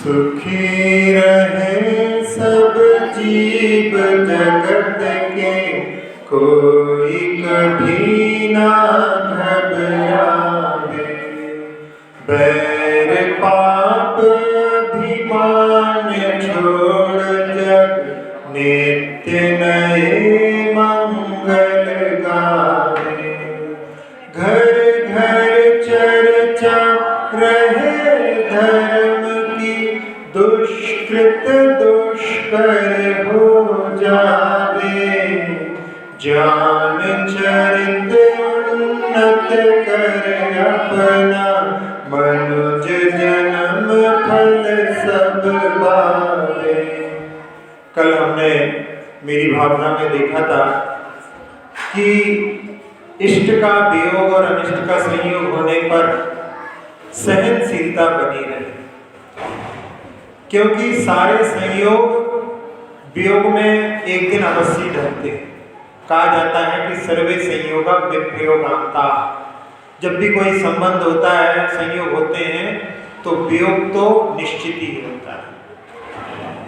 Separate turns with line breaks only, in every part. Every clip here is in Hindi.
सुखी रहे सब जीव जगत के, कोई कभी ना घबरावे। बैर पाप अभिमान छोड़ जग नित्य नए मंगल गावे। घर घर चर्चा रहे धर्म की, दुष्कृत दुष्कर हो जावे। ज्ञान चरित उन्नत कर अपना, मनुज जन्म फल सब पावे। कल हमने मेरी भावना में देखा था कि इष्ट का वियोग और अनिष्ट का संयोग होने पर सहनशीलता बनी रहे, क्योंकि सारे संयोग वियोग में एक दिन अवश्य ढलते हैं। कहा जाता है कि सर्वे संयोगा विप्रयोगांता। जब भी कोई संबंध होता है, संयोग होते हैं, तो वियोग तो निश्चित ही होता है।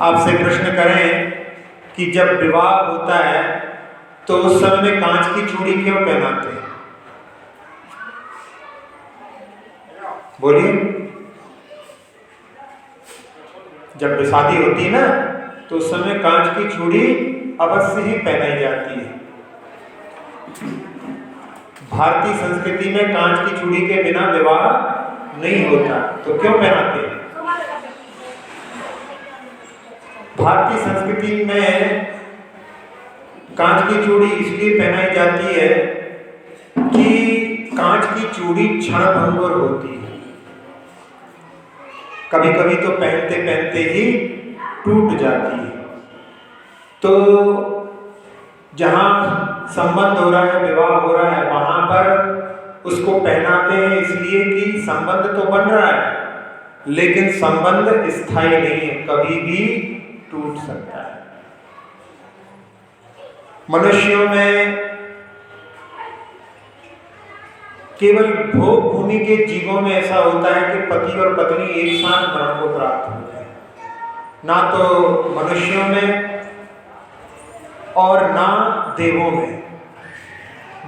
आपसे प्रश्न करें कि जब विवाह होता है तो उस समय में कांच की चूड़ी क्यों पहनाते हैं? बोलिए। जब शादी होती है ना, तो उस समय कांच की चूड़ी अवश्य ही पहनाई जाती है। भारतीय संस्कृति में कांच की चूड़ी के बिना विवाह नहीं होता, तो क्यों पहनाते हैं? भारतीय संस्कृति में कांच की चूड़ी इसलिए पहनाई जाती है कि कांच की चूड़ी क्षणभंगुर होती है। कभी कभी तो पहनते पहनते ही टूट जाती है। तो जहाँ संबंध हो रहा है, विवाह हो रहा है, वहां पर उसको पहनाते हैं इसलिए कि संबंध तो बन रहा है, लेकिन संबंध स्थायी नहीं है, कभी भी टूट सकता है। मनुष्यों में केवल भोग भूमि के जीवों में ऐसा होता है कि पति और पत्नी एक साथ मरण को प्राप्त होते हैं, ना तो मनुष्यों में और ना देवों में।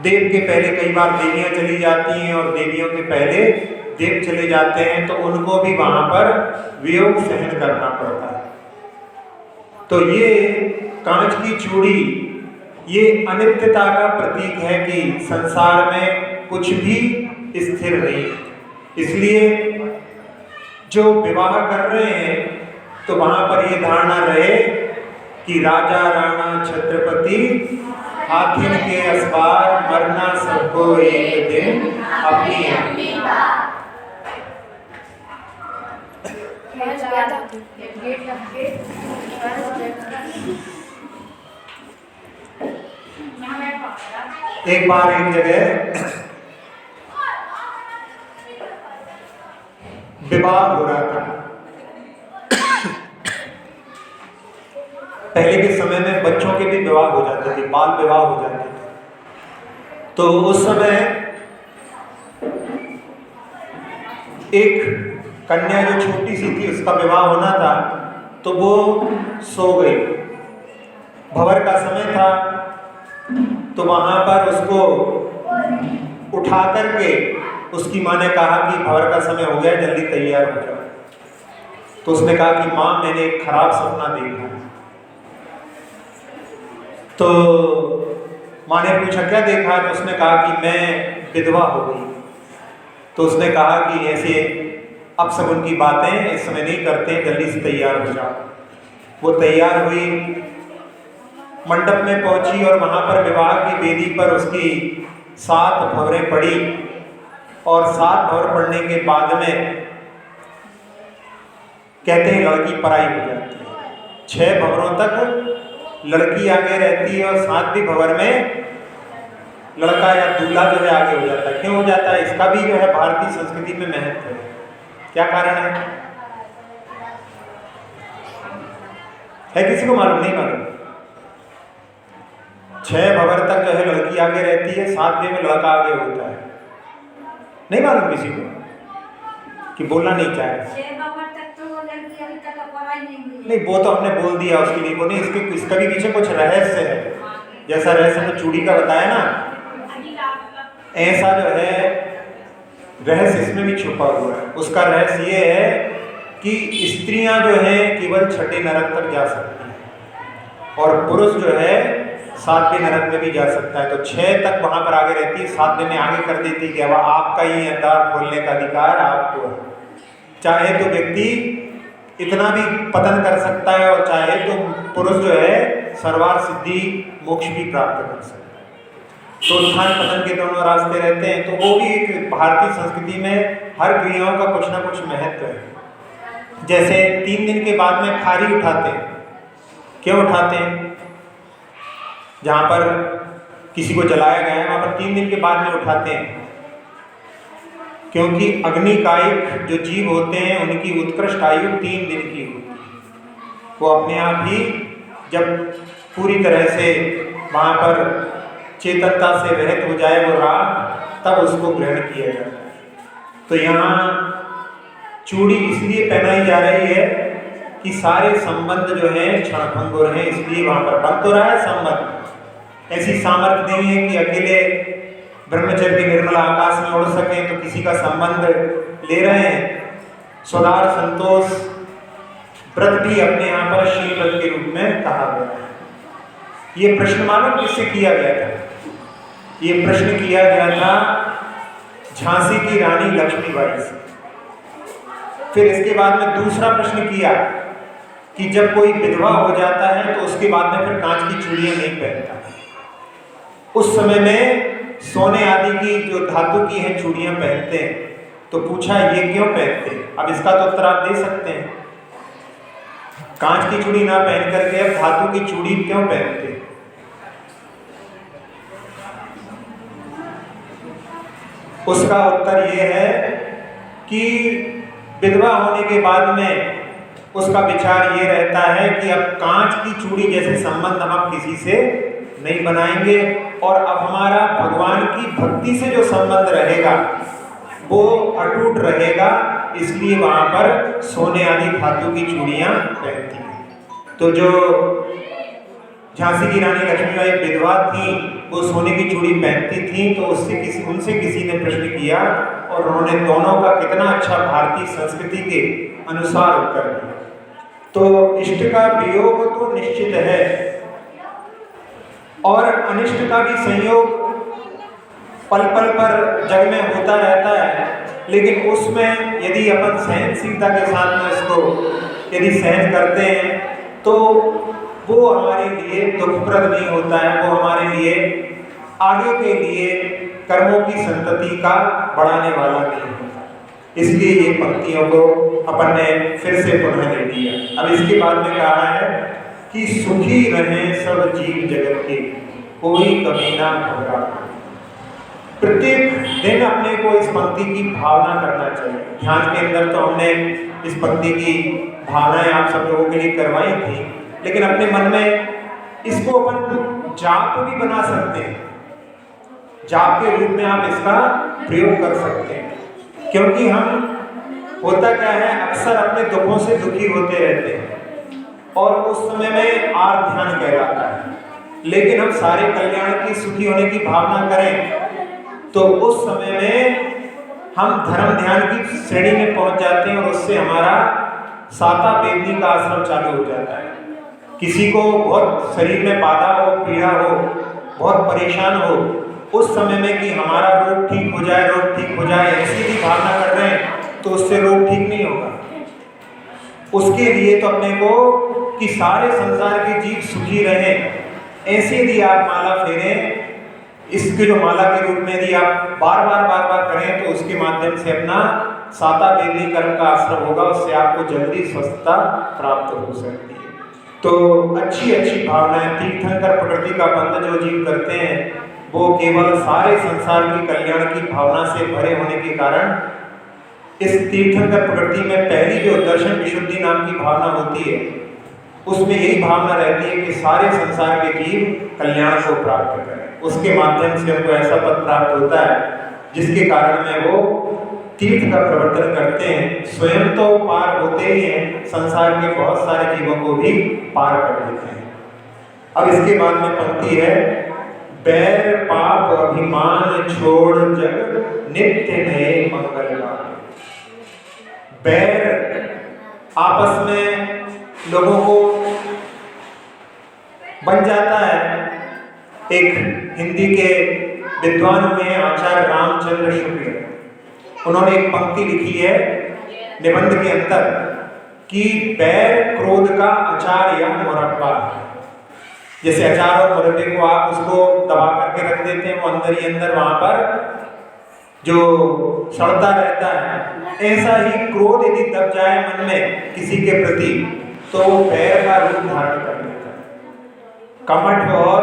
देव के पहले कई बार देवियां चली जाती हैं और देवियों के पहले देव चले जाते हैं, तो उनको भी वहां पर वियोग सहन करना पड़ता है। तो ये कांच की चूड़ी ये अनित्यता का प्रतीक है कि संसार में कुछ भी स्थिर नहीं है। इसलिए जो विवाह कर रहे हैं तो वहां पर ये धारणा रहे कि राजा राणा छत्रपति हाथिन के असवार, मरना सबको एक दिन अपनी अपनी। एक बार एक जगह विवाह हो रहा था। पहले के समय में बच्चों के भी विवाह हो जाते थे, बाल विवाह हो जाते थे। तो उस समय एक कन्या जो छोटी सी थी, उसका विवाह होना था, तो वो सो गई। भंवर का समय था, तो वहां पर उसको उठा करके उसकी माँ ने कहा कि भंवर का समय हो गया, जल्दी तैयार हो जाओ। तो उसने कहा कि माँ, मैंने एक खराब सपना देखा। तो माँ ने पूछा क्या देखा? तो उसने कहा कि मैं विधवा हो गई। तो उसने कहा कि ऐसे अपशगुन की बातें इस समय नहीं करते, जल्दी से तैयार हो जाओ। वो तैयार हुई, मंडप में पहुंची और वहां पर विवाह की वेदी पर उसकी 7 भंवरें पड़ी। और 7 भंवर पड़ने के बाद में कहते हैं लड़की पराई हो जाती है। 6 भंवरों तक लड़की आगे रहती है और 7वीं भंवर में लड़का या दूल्हा जो है आगे हो जाता है। क्यों हो जाता है? इसका भी जो है भारतीय संस्कृति में महत्व है। क्या कारण है किसी को मालूम? नहीं मालूम। 6 भंवर तक जो है लड़की आगे रहती है, 7वें में लड़का आगे होता है। नहीं मालूम किसी को कि बोलना नहीं चाहे?
6 भंवर तक तो वो लड़की अभी तक पढ़ाई नहीं हुई है।
नहीं, वो तो हमने बोल दिया उसके लिए, वो नहीं, इसका भी पीछे कुछ रहस्य है। जैसा रहस्य में चूड़ी का बताया ना, ऐसा जो है रहस्य इसमें भी छुपा हुआ है। उसका रहस्य ये है कि स्त्रियां जो हैं केवल 6ठे नरक तक जा सकती हैं और पुरुष जो है 7वें नरक में भी जा सकता है। तो 6 तक वहां पर आगे रहती है, 7वें में आगे कर देती है कि अब आपका ही द्वार खोलने का अधिकार आपको है। चाहे तो व्यक्ति इतना भी पतन कर सकता है और चाहे तो पुरुष जो है सर्वार्थ सिद्धि मोक्ष भी प्राप्त कर सकता है। तो उत्थान पतन के दोनों रास्ते रहते हैं। तो वो भी एक भारतीय संस्कृति में हर क्रियाओं का कुछ ना कुछ महत्व है। जैसे 3 दिन के बाद में खारी उठाते हैं, क्यों उठाते हैं? जहाँ पर किसी को जलाया गया है वहाँ पर 3 दिन के बाद में उठाते हैं, क्योंकि अग्निकायिक जो जीव होते हैं उनकी उत्कृष्ट आयु 3 दिन की होती है। वो अपने आप ही जब पूरी तरह से वहाँ पर चेतनता से रहित हो जाए वो राग, तब उसको ग्रहण किया जाता है। तो यहाँ चूड़ी इसलिए पहनाई जा रही है कि सारे संबंध जो है क्षणभंगुर हैं, इसलिए वहाँ पर बन तो रहा है संबंध। ऐसी सामर्थ्य नहीं है कि अकेले ब्रह्मचर्य के निर्मल आकाश में उड़ सकें, तो किसी का संबंध ले रहे हैं। स्वदार संतोष व्रत भी अपने यहाँ पर शील व्रत के रूप में कहा गया है। ये प्रश्न मालूम किससे किया गया था? ये प्रश्न किया गया था झांसी की रानी लक्ष्मीबाई से। फिर इसके बाद में दूसरा प्रश्न किया कि जब कोई विधवा हो जाता है तो उसके बाद में फिर कांच की चूड़ियां नहीं पहनता। उस समय में सोने आदि की जो धातु की हैं चूड़ियां पहनते हैं। तो पूछा ये क्यों पहनते हैं? अब इसका तो उत्तर आप दे सकते हैं। कांच की चूड़ी ना पहन करके अब धातु की चूड़ी क्यों पहनते हैं? उसका उत्तर यह है कि विधवा होने के बाद में उसका विचार ये रहता है कि अब कांच की चूड़ी जैसे संबंध हम किसी से नहीं बनाएंगे और अब हमारा भगवान की भक्ति से जो संबंध रहेगा वो अटूट रहेगा, इसलिए वहां पर सोने आदि धातु की चूड़ियां पहनती हैं। तो जो झांसी की रानी लक्ष्मीबाई विधवा थी वो सोने की चूड़ी पहनती थी। तो उनसे किसी ने प्रश्न किया और उन्होंने दोनों का कितना अच्छा भारतीय संस्कृति के अनुसार उत्तर दिया। तो इष्ट का वियोग तो निश्चित है और अनिष्ट का भी संयोग पल पल पर जग में होता रहता है, लेकिन उसमें यदि अपन सहनशीलता के साथ में इसको यदि सहन करते हैं तो वो हमारे लिए दुखप्रद नहीं होता है, वो हमारे लिए आगे के लिए कर्मों की संतति का बढ़ाने वाला नहीं होता। इसलिए ये पंक्तियों को अपन ने फिर से पुनः ले लिया। अब इसके बाद में कहा है कि सुखी रहें सब जीव जगत के, कोई कमी ना घबरा। प्रत्येक दिन अपने को इस पंक्ति की भावना करना चाहिए। ध्यान के अंदर तो हमने इस पंक्ति की भावनाएं आप सब लोगों के लिए करवाई थी, लेकिन अपने मन में इसको अपन जाप भी बना सकते हैं। जाप के रूप में आप इसका प्रयोग कर सकते हैं, क्योंकि हम होता क्या है अक्सर अपने दुखों से दुखी होते रहते हैं और उस समय में आर्त ध्यान कहलाता है। लेकिन हम सारे कल्याण की सुखी होने की भावना करें तो उस समय में हम धर्म ध्यान की श्रेणी में पहुंच जाते हैं और उससे हमारा साता वेदनी का आश्रम चालू हो जाता है। किसी को बहुत शरीर में बाधा हो, पीड़ा हो, बहुत परेशान हो, उस समय में कि हमारा रोग ठीक हो जाए, रोग ठीक हो जाए, ऐसी भी भावना कर रहे हैं तो उससे रोग ठीक नहीं होगा। उसके लिए तो अपने को कि सारे संसार के जीव सुखी रहें, ऐसे यदि आप माला फेरें, इसके जो माला के रूप में यदि आप बार बार करें तो उसके माध्यम से अपना साता वेदी कर्म का आश्रम होगा, उससे आपको जल्दी स्वस्थता प्राप्त हो सकती है। तो अच्छी अच्छी भावनाएं, तीर्थंकर प्रकृति का बंध जो जीव करते हैं वो केवल सारे संसार की कल्याण की भावना से भरे होने के कारण इस तीर्थंकर प्रकृति में पहली जो दर्शन विशुद्धि नाम की भावना होती है उसमें यही भावना रहती है कि सारे संसार के जीव कल्याण को प्राप्त करें। उसके माध्यम से हमको ऐसा पद प्राप्त होता है जिसके कारण में वो तीर्थ का प्रवर्तन करते हैं, स्वयं तो पार होते ही हैं, संसार के बहुत सारे जीवों को भी पार कर देते हैं। अब इसके बाद में पंक्ति है, बैर पाप अभिमान छोड़ जग नित्य नए मंगल गान। बैर आपस में लोगों को बन जाता है। एक हिंदी के विद्वान हुए आचार्य रामचंद्र शुक्ल, उन्होंने एक पंक्ति लिखी है निबंध के अंदर कि बैर क्रोध का अचार या मुरब्बा। जैसे अचार और मुरब्बे को आप उसको दबा करके रख देते हैं, वो अंदर ही अंदर वहां पर जो सड़ता रहता है, ऐसा ही क्रोध यदि दब जाए मन में किसी के प्रति तो वो बैर का रूप धारण कर लेता है। कमठ और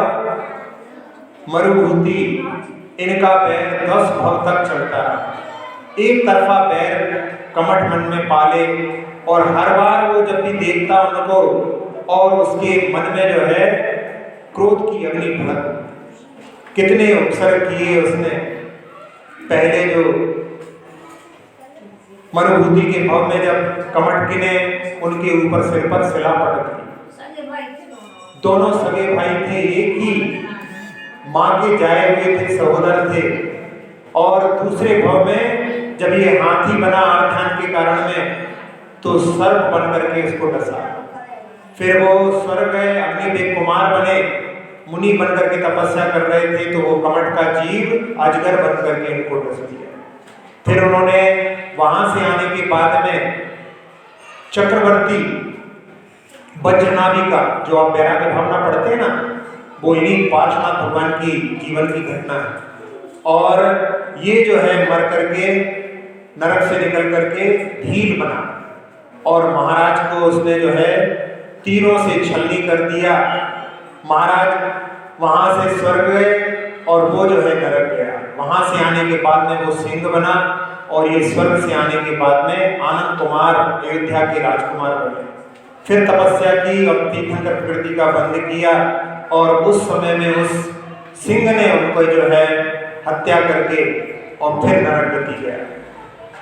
मरुभूति इनका बैर 10 भव तक चलता है। एक तरफा बैर कमठ मन में पाले और हर बार वो जब भी देखता उनको और उसके मन में जो है क्रोध की अग्नि भड़क। कितने उपसर्ग किए उसने, पहले जो मरुभूति के भव में जब कमठ ने उनके ऊपर सिर पर शिला पटक दी। दोनों सगे भाई थे, एक ही मां के जाए हुए थे, सहोदर थे। और दूसरे भव में जब ये हाथी बना आख्यान के कारण में तो सर्प बन करके उसको डसा। फिर वो स्वर्ग गए, अग्निदेव कुमार बने, मुनि बन करके तपस्या कर रहे थे तो वो कमठ का जीव अजगर बन करके इनको डस दिया। फिर उन्होंने वहां से आने के बाद में चक्रवर्ती वज्रनाभि का, जो आप वैराग्य भावना पढ़ते हैं ना, वो इन्हीं पार्श्वनाथ भगवान की जीवन की घटना है। और ये जो है मर करके नरक से निकल करके भील बना और महाराज को उसने जो है तीरों से छलनी कर दिया। महाराज वहां से स्वर्ग गए और वो जो है नरक गया। वहां से आने के बाद में वो सिंह बना और ये स्वर्ग से आने के बाद में आनंद कुमार अयोध्या के राजकुमार बने। फिर तपस्या की और तीर्थंकर प्रकृति का बंद किया और उस समय में उस सिंह ने उनको जो है हत्या करके और फिर नरक गति गया।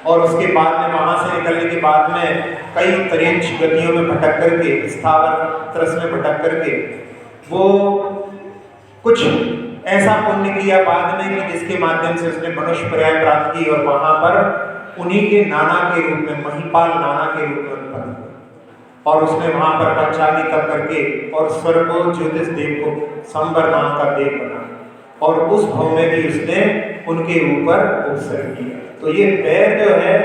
और उसके बाद में वहां से निकलने के बाद में कई तरेंच गतियों में भटक करके, स्थावर तरस में भटक करके वो कुछ ऐसा पुण्य किया बाद में कि जिसके माध्यम से उसने मनुष्य पर्याय प्राप्त की और वहां पर उन्हीं के नाना के रूप में, महिपाल नाना के रूप में उत्पन्न हुआ। और उसने वहां पर पंचाग्नि तप करके और स्वर्ग को ज्योतिष देव को संबर नाम का देव बना और उस भव में भी उसने उनके ऊपर उपसर्ग किया। तो ये बैर जो है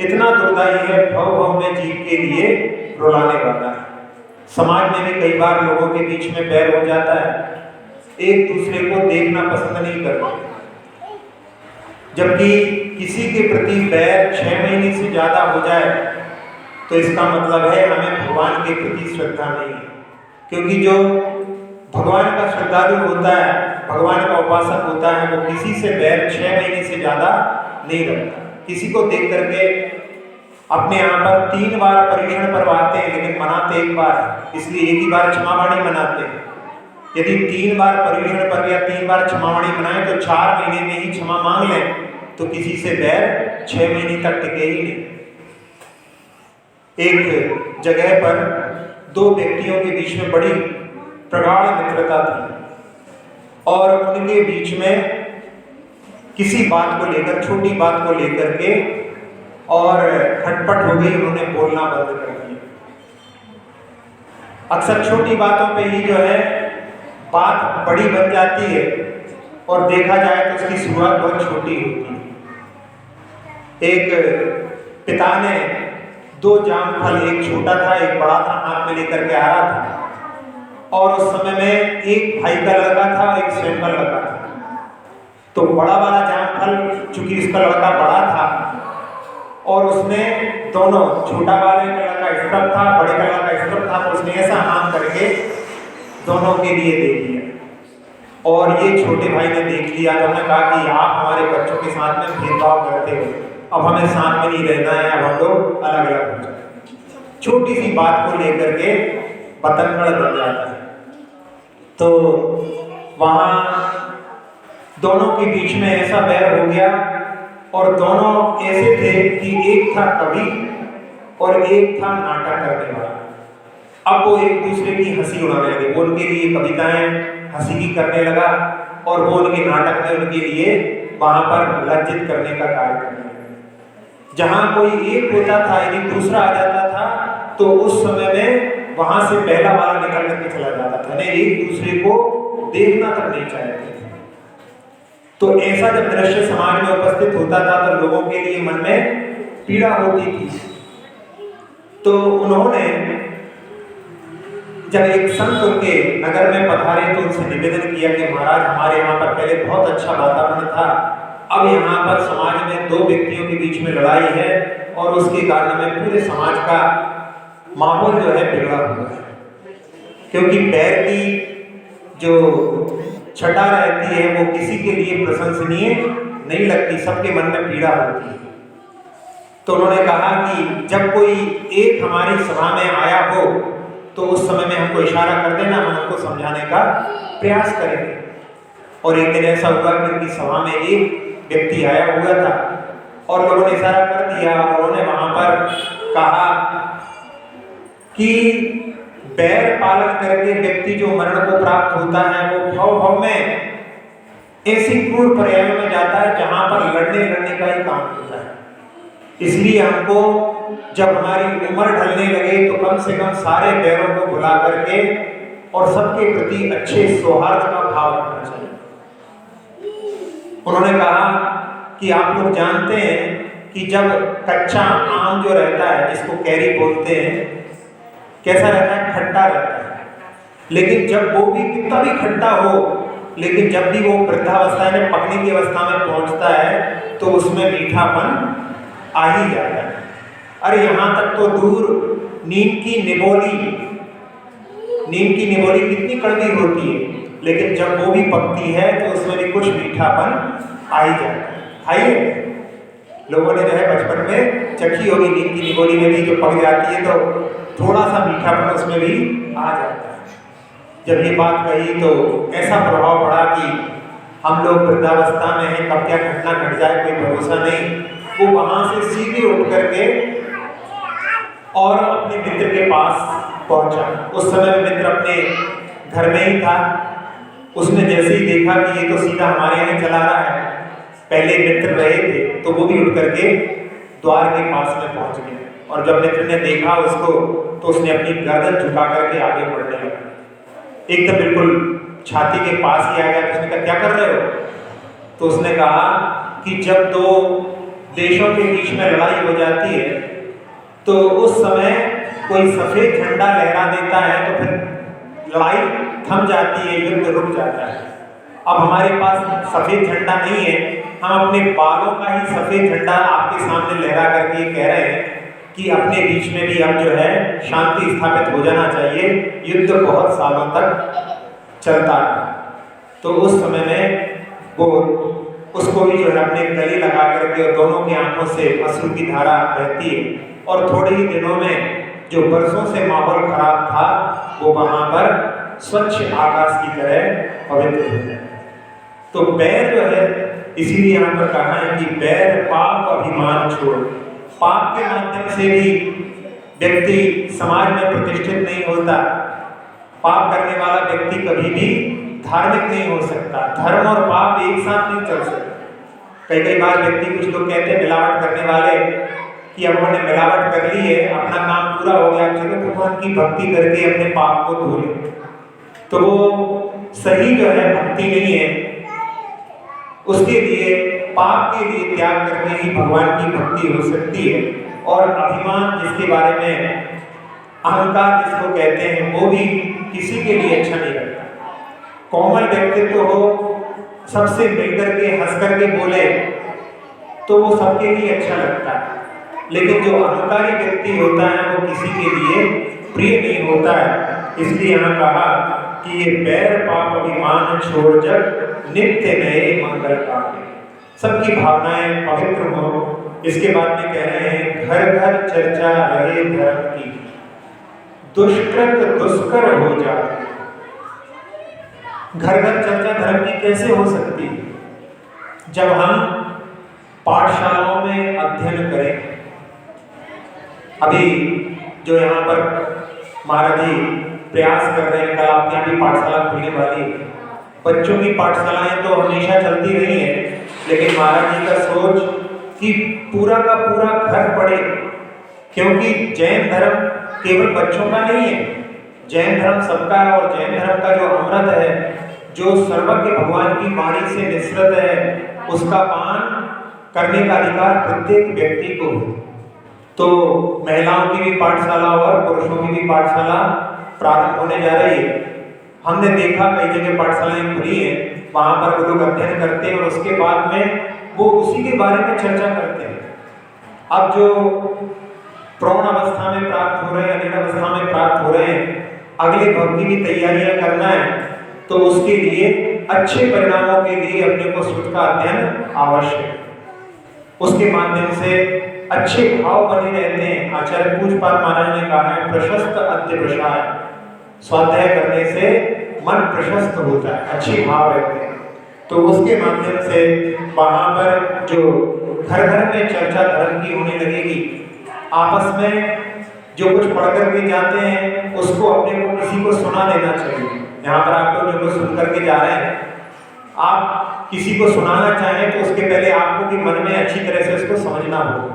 इतना दुर्दायी है, भव भव में जीव के लिए रुलाने वाला है। समाज में भी कई बार लोगों के बीच में बैर हो जाता है, एक दूसरे को देखना पसंद नहीं करते। जबकि किसी के प्रति बैर 6 महीने से ज्यादा हो जाए तो इसका मतलब है हमें भगवान के प्रति श्रद्धा नहीं है। क्योंकि जो भगवान का श्रद्धालु होता है, भगवान का उपासक होता है, वो किसी से बैर 6 महीने से ज्यादा नहीं रखता। किसी को देख करके अपने यहाँ पर 3 बार परीक्षण करवाते हैं लेकिन मनाते एक बार, इसलिए एक ही बार क्षमावाणी मनाते हैं। यदि 3 बार परीक्षण पर या 3 बार क्षमावाणी मनाए तो 4 महीने में ही क्षमा मांग लें तो किसी से बैर 6 महीने तक टिके ही नहीं। एक जगह पर 2 व्यक्तियों के बीच में बड़ी प्रगाढ़ मित्रता थी और उनके बीच में किसी बात को लेकर, छोटी बात को लेकर के और खटपट हो गई, उन्होंने बोलना बंद कर दिया। अक्सर छोटी बातों पे ही जो है बात बड़ी बन जाती है और देखा जाए तो उसकी शुरुआत बहुत छोटी होती है। एक पिता ने 2 जामफल, एक छोटा था एक बड़ा था, हाथ में लेकर के आ रहा था और उस समय में एक भाई का लड़का था और एक स्वयं का लड़का था। तो बड़ा वाला जामफल, चूंकि उसका लड़का बड़ा था और उसने दोनों, छोटा वाले का लड़का इस तरफ था, बड़े का लड़का इस तरफ था, तो उसने ऐसा हाथ करके दोनों के लिए दे दिया। और ये छोटे भाई ने देख लिया तो उन्होंने कहा कि आप हमारे बच्चों के साथ में भेदभाव करते हो, अब हमें साथ में नहीं रहना है, अब हम लोग अलग अलग हो जाए। छोटी सी बात को लेकर के बतंगड़ बन जाता है। तो वहां दोनों के बीच में ऐसा बैर हो गया और दोनों ऐसे थे कि एक था कवि और एक था नाटक करने वाला। अब वो एक दूसरे की हंसी उड़ाने लगे, वो उनके लिए कविताएं हंसी की करने लगा और वो उनके नाटक में उनके लिए वहां पर लज्जित करने का कार्य करने लगे। जहां कोई एक होता था यदि दूसरा आ जाता था तो उस समय में वहां से पहला वाला निकल करके चला जाता था, नहीं एक दूसरे को देखना तक नहीं चाहते थे। तो ऐसा जब दृश्य समाज में उपस्थित होता था तो लोगों के लिए मन में पीड़ा होती थी। तो उन्होंने जब एक संत उनके नगर में पधारे तो उनसे निवेदन किया कि महाराज हमारे यहाँ पर पहले बहुत अच्छा वातावरण था, अब यहाँ पर समाज में दो व्यक्तियों के बीच में लड़ाई है और उसके कारण में पूरे समाज का माहौल जो है बिगड़ा हुआ है। क्योंकि पैर की जो छटा रहती है वो किसी के लिए प्रशंसनीय नहीं लगती, सबके मन में पीड़ा होती है। तो उन्होंने कहा कि जब कोई एक हमारी सभा में आया हो तो उस समय में हमको इशारा कर देना, हम हमको समझाने का प्रयास करेंगे। और एक दिन ऐसा हुआ कि उनकी सभा में एक व्यक्ति आया हुआ था और लोगों ने इशारा कर दिया और उन्होंने वहां पर कहा कि बैर पालन करके व्यक्ति जो मरण को प्राप्त होता है वो भव भव में ऐसी क्रूर पर्यायों में जाता है जहां पर लड़ने का ही काम होता है। इसलिए हमको जब हमारी उम्र ढलने लगे तो कम से कम सारे बैरों को भुला करके और सबके प्रति अच्छे सौहार्द का भाव रखना चाहिए। उन्होंने कहा कि आप लोग जानते हैं कि जब कच्चा आम जो रहता है जिसको कैरी बोलते हैं कैसा रहता है, खट्टा रहता है। लेकिन जब वो भी कितना भी खट्टा हो लेकिन जब भी वो वृद्धावस्था यानी पकने की अवस्था में पहुंचता है तो उसमें मीठापन आ ही जाता है। अरे यहाँ तक तो दूर नीम की निबोली कितनी कड़वी होती है लेकिन जब वो भी पकती है तो उसमें भी कुछ मीठापन आ ही जाता है। खाइए, लोगों ने जो है बचपन में चखी होगी नीम की निबोली में भी, जो पक जाती है तो थोड़ा सा मीठापन उसमें भी आ जाता है। जब ये बात कही तो ऐसा प्रभाव पड़ा कि हम लोग वृद्धावस्था में हैं, कब क्या घटना घट जाए कोई भरोसा नहीं। वो वहां से सीधे उठ करके और अपने मित्र के पास पहुंचा। उस समय में मित्र अपने घर में ही था। उसने जैसे ही देखा कि ये तो सीधा हमारे यहाँ चला रहा है, पहले मित्र रहे थे तो वो भी उठ करके द्वार के पास में पहुंच गए। और जब मित्र ने देखा उसको तो उसने अपनी गर्दन झुका करके आगे बढ़ने लगा, एकदम बिल्कुल छाती के पास ही आ गया। उसने कहा क्या कर रहे हो? तो उसने कहा कि जब दो देशों के बीच में लड़ाई हो जाती है तो उस समय कोई सफेद झंडा लहरा देता है तो फिर लड़ाई थम जाती है, युद्ध रुक जाता है। अब हमारे पास सफेद झंडा नहीं है, हम अपने बालों का ही सफेद झंडा आपके सामने लहरा करके कह रहे हैं कि अपने बीच में भी अब जो है शांति स्थापित हो जाना चाहिए, युद्ध बहुत सालों तक चलता है। तो उस समय में वो उसको भी जो है अपने गले लगा करके और दोनों की आंखों से अश्रु की धारा बहती है और थोड़े ही दिनों में जो बरसों से माहौल खराब था वो वहां पर स्वच्छ आकाश की तरह पवित्र हो जाए। तो बैर जो है, इसीलिए यहाँ पर कहा है कि बैर पाप अभिमान छोड़। पाप के माध्यम से भी व्यक्ति समाज में प्रतिष्ठित नहीं होता। पाप करने वाला व्यक्ति कभी भी धार्मिक नहीं हो सकता। धर्म और पाप एक साथ नहीं चल सकते। कई बार व्यक्ति, कुछ लोग कहते हैं मिलावट करने वाले कि अब उन्होंने मिलावट कर ली है, अपना काम पूरा हो गया, चलो भगवान की भक्ति करके अपने पाप को धो ले। तो वो सही जो है भक्ति नहीं है। उसके लिए पाप के लिए त्याग करके ही भगवान की भक्ति हो सकती है। और अभिमान जिसके बारे में, अहंकार जिसको कहते हैं, वो भी किसी के लिए अच्छा नहीं लगता। कोमल व्यक्तित्व हो, सबसे मिलकर के हंस करके बोले तो वो सबके लिए अच्छा लगता है। लेकिन जो अहंकारी व्यक्ति होता है वो किसी के लिए प्रिय नहीं होता है। इसलिए यहाँ कहा कि ये बैर पाप अभिमान छोड़ जग नित्य नए मंगल पावे। सबकी भावनाएं पवित्र हो। इसके बाद में कह रहे हैं घर घर चर्चा रहे धर्म की, दुष्कृत दुष्कर हो जाए। घर घर चर्चा धर्म की कैसे हो सकती है जब हम पाठशालाओं में अध्ययन करें। अभी जो यहाँ पर महाराज जी प्रयास कर रहे हैं, कल आपके यहाँ भी पाठशाला खुलने वाली है। बच्चों की पाठशालाएं तो हमेशा चलती रही हैं, लेकिन महाराज जी का सोच कि पूरा का पूरा घर पढ़े, क्योंकि जैन धर्म केवल बच्चों का नहीं है, जैन धर्म सबका है। और जैन धर्म का जो अमृत है, जो सर्वज्ञ भगवान की वाणी से निसृत है, उसका पान करने का अधिकार प्रत्येक व्यक्ति को है। तो महिलाओं की भी पाठशाला और पुरुषों की भी पाठशाला प्रारंभ होने जा रही है। हमने देखा कई जगह पाठशालाएं खुली हैं, वहाँ पर वो लोग अध्ययन करते हैं और उसके बाद में वो उसी के बारे में चर्चा करते हैं। अब जो प्रौढ़ अवस्था में प्राप्त हो रहे हैं, अधेड़ अवस्था में प्राप्त हो रहे हैं, अगले भाव की भी तैयारियां करना है, तो उसके लिए अच्छे परिणामों के लिए अपने को श्रुत का अध्ययन आवश्यक है। उसके माध्यम से अच्छे भाव बने रहते हैं। आचार्य पूज्यपाद महाराज ने कहा है, प्रशस्त अध्यवसाय, स्वाध्याय करने से मन प्रशस्त होता है, अच्छे भाव रहते हैं। तो उसके माध्यम से वहाँ पर जो घर घर में चर्चा धर्म की होने लगेगी। आपस में जो कुछ पढ़ करके जाते हैं उसको अपने को किसी को सुना देना चाहिए। यहाँ पर आप लोग जो कुछ सुन करके जा रहे हैं, आप किसी को सुनाना चाहें तो उसके पहले आपको भी मन में अच्छी तरह से उसको समझना होगा,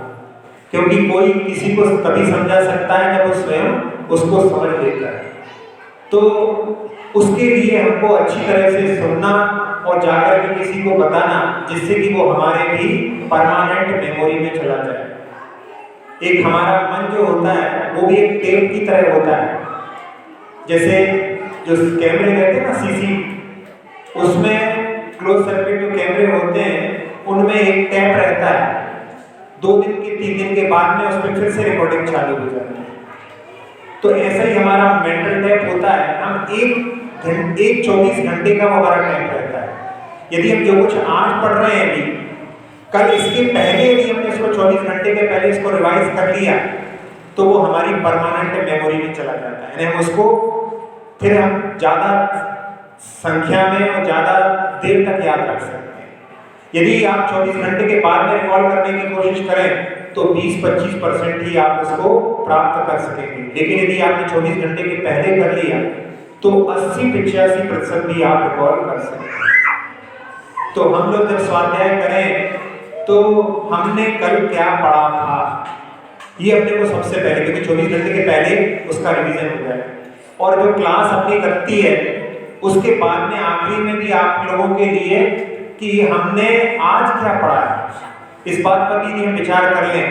क्योंकि कोई किसी को तभी समझा सकता है जब वो स्वयं उसको समझ लेता है। तो उसके लिए हमको अच्छी तरह से सुनना और जाकर के किसी को बताना, जिससे कि वो हमारे भी परमानेंट मेमोरी में चला जाए। एक हमारा मन जो होता है वो भी एक टेप की तरह होता है। जैसे जो कैमरे रहते हैं ना सीसी, उसमें क्लोज सर्किट जो कैमरे होते हैं उनमें एक टैप रहता है। 2 दिन के 3 दिन के बाद में उस पर फिर से रिकॉर्डिंग चालू हो जाती है। तो ऐसा ही हमारा मेंटल टैप होता है। हम एक 24 घंटे का हमारा टैप रहता है। यदि हम जो कुछ आज पढ़ रहे हैं अभी, कल इसके पहले यदि हमने इसको 24 घंटे के पहले इसको रिवाइज कर लिया तो वो हमारी परमानेंट मेमोरी में चला जाता है। यानी हम उसको फिर हम ज़्यादा संख्या में और ज़्यादा देर तक याद रख सकते हैं। यदि आप 24 घंटे के बाद में रिकॉल करने की कोशिश करें तो 20-25% ही आप उसको प्राप्त कर सकेंगे। लेकिन यदि आपने 24 घंटे के पहले कर लिया तो 80-85% भी आप रिकॉल कर सकते हैं। तो हम लोग जब स्वाध्याय करें तो हमने कल क्या पढ़ा था, ये अपने को सबसे पहले, क्योंकि 24 घंटे के पहले उसका रिवीजन हो जाए। और जो क्लास अपनी लगती है उसके बाद में आखिरी में भी आप लोगों के लिए कि हमने आज क्या पढ़ा है, इस बात पर भी यदि हम विचार कर लें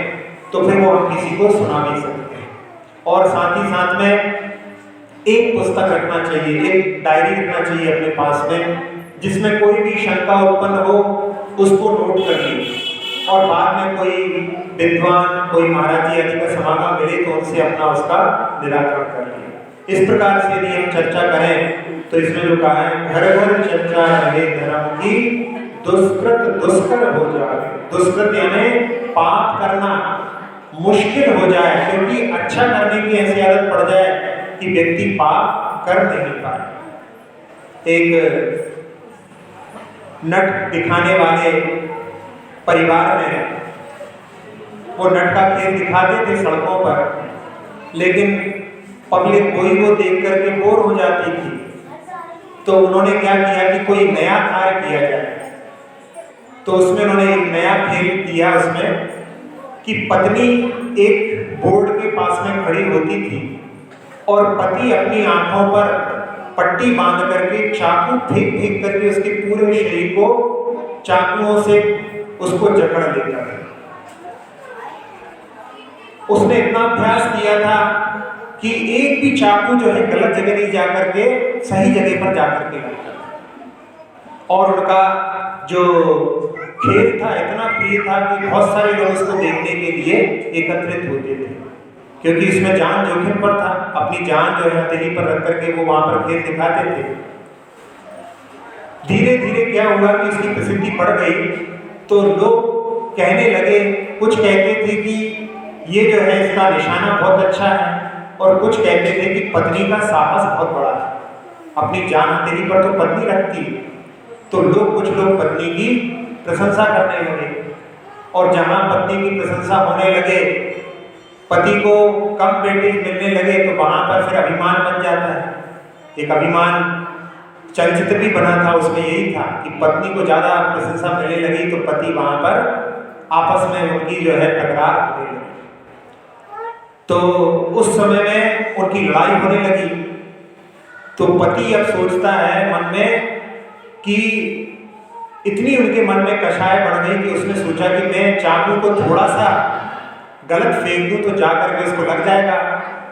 तो फिर वो हम किसी को सुना भी सकते हैं। और साथ ही साथ में एक पुस्तक रखना चाहिए, एक डायरी रखना चाहिए अपने पास में, जिसमें कोई भी शंका उत्पन्न हो उसको नोट कर लीजिए और बाद में कोई विद्वान, कोई महाराज जी आदि का समागम मिले तो उनसे अपना उसका निराकरण कर लिया। इस प्रकार से यदि हम चर्चा करें तो इसमें जो कहा है, घर घर चर्चा रहे धर्म की, दुष्कृत दुष्कर हो जाए। दुष्कृत यानी पाप करना मुश्किल हो जाए, क्योंकि अच्छा करने की ऐसी आदत पड़ जाए कि व्यक्ति पाप कर नहीं पाए। एक नट दिखाने वाले परिवार में वो नट का खेल दिखाते थे सड़कों पर, लेकिन पब्लिक कोई वो देख करके बोर हो जाती थी। तो उन्होंने क्या किया कि कोई नया कार्य किया जाए। तो उसमें उन्होंने एक नया खेल किया उसमें कि पत्नी एक बोर्ड के पास में खड़ी होती थी और पति अपनी आंखों पर पट्टी बांध करके चाकू फेंक फेंक करके उसके पूरे शरीर को चाकुओं से उसको जकड़ लेता था। उसने इतना अभ्यास किया था कि एक भी चाकू जो है गलत जगह नहीं जाकर के सही जगह पर जाकर के लगता था। और उनका जो खेल था इतना प्रिय था कि बहुत सारे लोग उसको देखने के लिए एकत्रित होते थे, क्योंकि इसमें जान जोखिम पर था। अपनी जान जो है हथेली पर रख करके वो वहां पर खेल दिखाते थे। धीरे धीरे क्या हुआ कि इसकी प्रसिद्धि बढ़ गई, तो लोग कहने लगे, कुछ कहते थे कि ये जो है इसका निशाना बहुत अच्छा है, और कुछ कहते थे कि पत्नी का साहस बहुत बड़ा है, अपनी जान हथेली पर तो पत्नी रखती है। तो कुछ लोग पत्नी की प्रशंसा करने लगे। और जहाँ पत्नी की प्रशंसा होने लगे, पति को कम वेटेज मिलने लगे, तो वहाँ पर फिर अभिमान बन जाता है। एक अभिमान चलचित्र भी बना था, उसमें यही था कि पत्नी को ज़्यादा प्रशंसा मिलने लगी तो पति वहाँ पर आपस में उनकी जो है टकरार होने लगी। तो उस समय में उनकी लड़ाई होने लगी। तो पति अब सोचता है मन में कि इतनी उनके मन में कषाय बढ़ गई कि उसने सोचा कि मैं चाकू को थोड़ा सा गलत फेंक दूं तो जाकर के उसको लग जाएगा,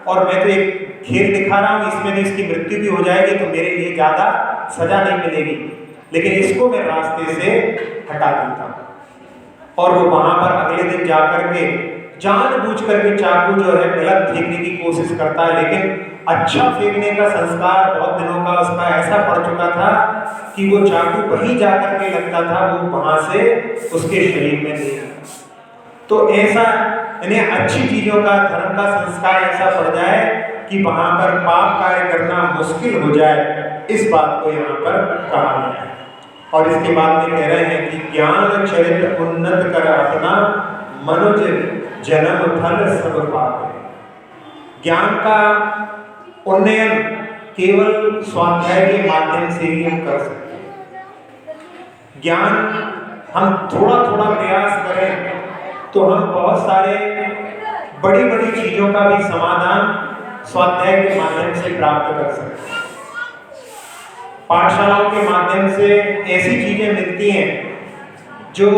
और मैं तो एक खेल दिखा रहा हूँ, इसमें तो इसकी मृत्यु भी हो जाएगी तो मेरे लिए ज़्यादा सजा नहीं मिलेगी, लेकिन इसको मैं रास्ते से हटा देता हूँ। और वो वहाँ पर अगले दिन जाकर के जानबूझ करके चाकू जो है गलत फेंकने की कोशिश करता है, लेकिन अच्छा फेंकने का संस्कार बहुत दिनों का उसका ऐसा पड़ चुका था कि वो चाकू वहीं जाकर के लगता था, वो वहां से उसके शरीर में नहीं। तो ऐसा यानी अच्छी चीजों का, धर्म का संस्कार ऐसा पड़ जाए कि वहां पर पाप कार्य करना मुश्किल हो जाए, इस बात को यहाँ पर कहा गया है। और इसके बाद में कह रहे हैं कि ज्ञान चरित्र उन्नत कर अपना, मनुज जन्म फल सब पावे। ज्ञान का उन्नयन केवल स्वाध्याय के माध्यम से ही हम कर सकते हैं। ज्ञान हम थोड़ा थोड़ा प्रयास करें तो हम बहुत सारे बड़ी बड़ी चीजों का भी समाधान स्वाध्याय के माध्यम से प्राप्त कर सकते हैं। पाठशालाओं के माध्यम से ऐसी चीजें मिलती हैं जो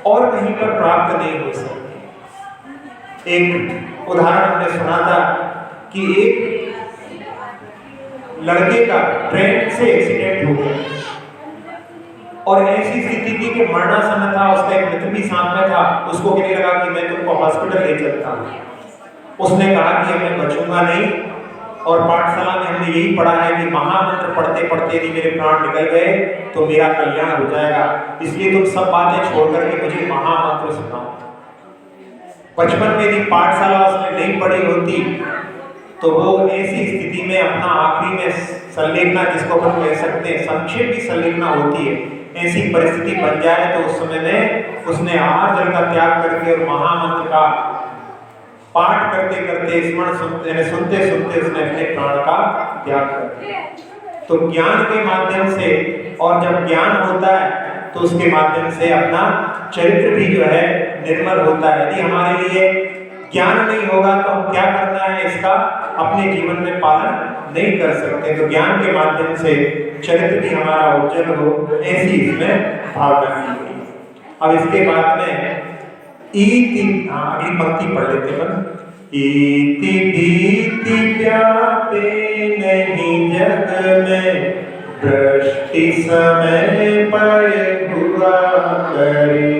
और कहीं पर प्राप्त नहीं हो सकती। एक उदाहरण हमने सुना था कि एक लड़के का ट्रेन से एक्सीडेंट हो गया और ऐसी स्थिति थी कि मरणासन्न था, उसका एक मित्र भी साथ में था। उसको कहने लगा कि मैं तुमको हॉस्पिटल ले चलता हूँ। उसने कहा कि अब मैं बचूंगा नहीं, और पाठशाला में हमने यही पढ़ा है कि महामंत्र पढ़ते पढ़ते यदि मेरे प्राण निकल गए तो मेरा कल्याण हो जाएगा, इसलिए तुम सब बातें छोड़ करके मुझे महामंत्र सुनाओ। बचपन में यदि पाठशाला उसने नहीं पढ़ी होती तो वो ऐसी स्थिति में अपना आखिरी में संलेखना, जिसको अपन कह सकते हैं संक्षेप की संलेखना होती है, ऐसी परिस्थिति बन जाए तो उस समय में उसने आहार जल का त्याग करके और महामंत्र का पाठ करते करते, स्मरण सुनते सुनते उसने अपने प्राण का त्याग कर दिया। तो ज्ञान के माध्यम से, और जब ज्ञान होता है तो उसके माध्यम से अपना चरित्र भी जो है निर्मल होता है। यदि हमारे लिए ज्ञान नहीं होगा तो हम क्या करना है इसका अपने जीवन में पालन नहीं कर सकते। तो ज्ञान के माध्यम से चरित्र भी हमारा उज्जवल हो, ऐसी इसमें भावना की गई। अब इसके बाद में अगली पंक्ति पढ़ लेते हैं। इति भीति व्यापे नहीं जग में, दृष्टि समय पर हुआ करे,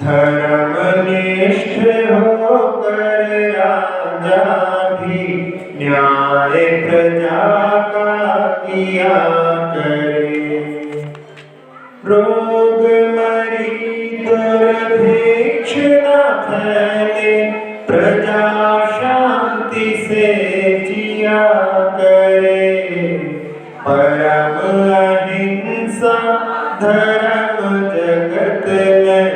धर्मनिष्ठ होकर राजा भी न्याय प्रजा का किया करे। रोग मरी दुर्भिक्ष न फैले, प्रजा शांति से जिया करे, परम अहिंसा धर्म जगत में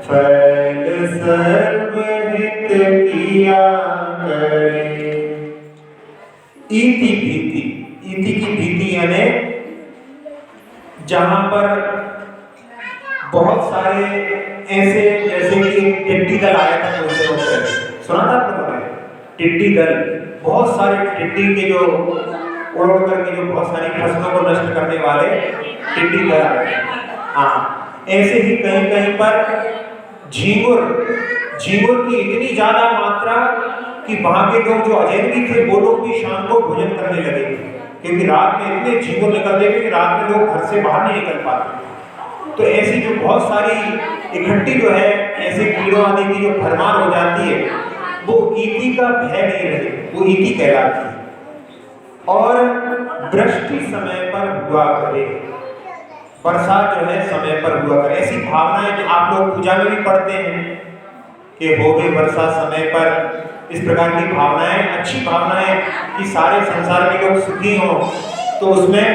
फैल सर्वहित किया करे। इति भीति, इति की भीति यानी जहां पर बहुत सारे ऐसे, जैसे कि टिड्डी दल आया था कुछ दिनों पहले, सुना था आप लोगों ने? टिड्डी दल, बहुत सारे टिड्डी के जो उड़ उड़ करके जो बहुत सारी फसलों को नष्ट करने वाले टिड्डी दल आए। हाँ, ऐसे ही कहीं कहीं पर झींगुर की इतनी ज्यादा मात्रा कि वहां के लोग जो अजैनबी थे वो लोग भी शाम को भोजन करने लगे, क्योंकि रात में इतने झींगुर निकलते थे कि रात में लोग घर से बाहर नहीं निकल पाते। तो ऐसी जो बहुत सारी इकट्ठी जो है ऐसे कीड़ों आदि की जो भरमार हो जाती है, वो ईति का भय नहीं रहे, वो ईति कहलाती है। और वृष्टि समय पर हुआ करे, बरसात जो है समय पर हुआ करे, ऐसी भावनाएं जो आप लोग पूजा में भी पढ़ते हैं कि हो गई बरसात समय पर, इस प्रकार की भावनाएं, अच्छी भावनाएं कि सारे संसार के लोग सुखी हों, तो उसमें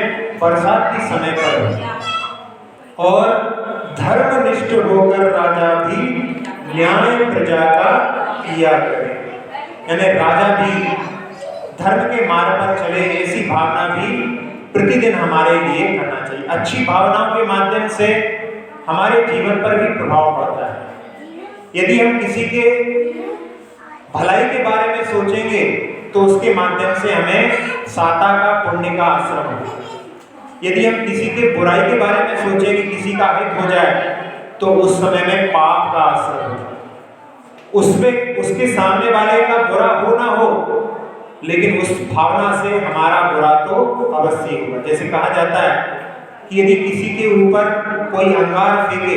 बरसात की समय पर हो। और धर्मनिष्ठ होकर राजा भी न्याय प्रजा का किया करे। यानी राजा भी धर्म के मार्ग पर चले, ऐसी भावना भी प्रतिदिन हमारे लिए करना चाहिए। अच्छी भावनाओं के माध्यम से हमारे जीवन पर भी प्रभाव पड़ता है। यदि हम किसी के भलाई के बारे में सोचेंगे तो उसके माध्यम से हमें साता का पुण्य का आश्रम होगा। यदि हम किसी के बुराई के बारे में सोचेंगे, किसी का हित हो जाए, तो उस समय में पाप का आश्रम होगा। उसमें उसके सामने वाले का बुरा हो ना हो, लेकिन उस भावना से हमारा बुरा तो अवश्य होगा। जैसे कहा जाता है कि यदि किसी के ऊपर कोई अंगार फेंके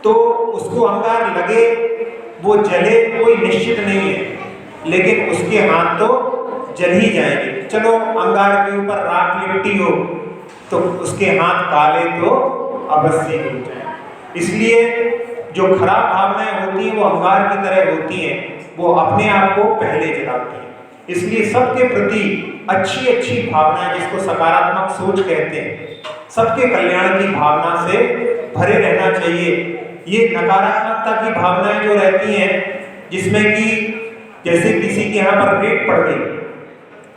तो उसको अंगार लगे, वो जले, कोई निश्चित नहीं है, लेकिन उसके हाथ तो जल ही जाएंगे। चलो अंगार के ऊपर राख लिपटी हो तो उसके हाथ काले तो अवश्य हो जाए। इसलिए जो खराब भावनाएं होती हैं वो अंगार की तरह होती हैं, वो अपने आप को पहले जलाती हैं। इसलिए सबके प्रति अच्छी अच्छी भावनाएं, जिसको सकारात्मक सोच कहते हैं, सबके कल्याण की भावना से भरे रहना चाहिए। ये नकारात्मकता की भावनाएं जो रहती हैं, जिसमें कि जैसे किसी के यहाँ पर रेत पड़ गई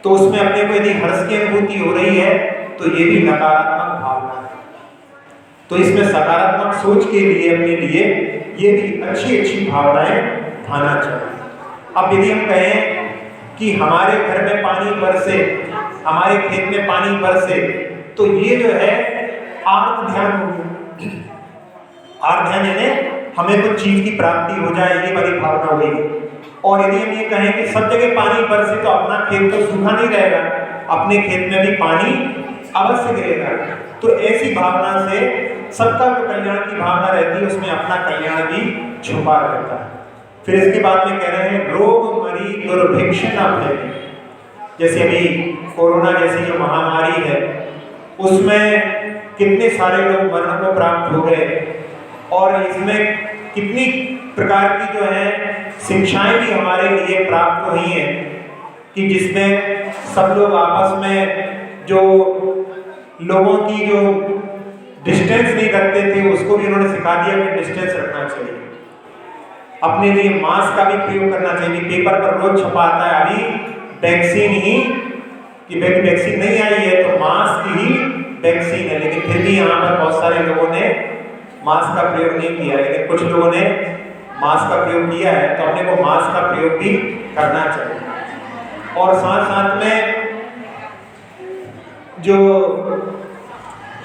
तो उसमें अपने को यदि हर्ष की अनुभूति हो रही है तो ये भी नकारात्मक भावना है। तो इसमें सकारात्मक सोच के लिए अपने लिए ये भी अच्छी अच्छी भावनाएं आना चाहिए। अब यदि हम कहें कि हमारे घर में पानी बरसे, हमारे खेत में पानी बरसे, तो ये जो है आर्त ध्यान हो गया। आर्त ध्यान यानी हमें कुछ चीज की प्राप्ति हो जाए, ये वाली भावना हुई। और यदि हम ये कहें कि सब जगह पानी बरसे तो अपना खेत तो सूखा नहीं रहेगा, अपने खेत में भी पानी अवश्य गिरेगा। तो ऐसी भावना से सबका जो कल्याण की भावना रहती है, उसमें अपना कल्याण भी छुपा रहता है। फिर इसके बाद में कह रहे हैं रोग मरी दुर्भिक्ष न फैले। जैसे अभी कोरोना जैसी जो महामारी है, उसमें कितने सारे लोग मरण को प्राप्त हो गए, और इसमें कितनी प्रकार की जो है शिक्षाएं भी हमारे लिए प्राप्त हुई हैं, कि जिसमें सब लोग आपस में जो लोगों की जो डिस्टेंस नहीं रखते थे, उसको भी उन्होंने सिखा दिया कि डिस्टेंस रखना चाहिए। अपने लिए मास्क का भी प्रयोग करना चाहिए। पेपर पर रोज छपा आता है अभी वैक्सीन ही, कि वैक्सीन नहीं आई है तो मास्क ही वैक्सीन है, लेकिन फिर भी यहाँ पर बहुत सारे लोगों ने मास्क का प्रयोग नहीं किया, लेकिन कुछ लोगों ने मास्क का प्रयोग किया है। तो अपने को मास्क का प्रयोग भी करना चाहिए। और साथ साथ में जो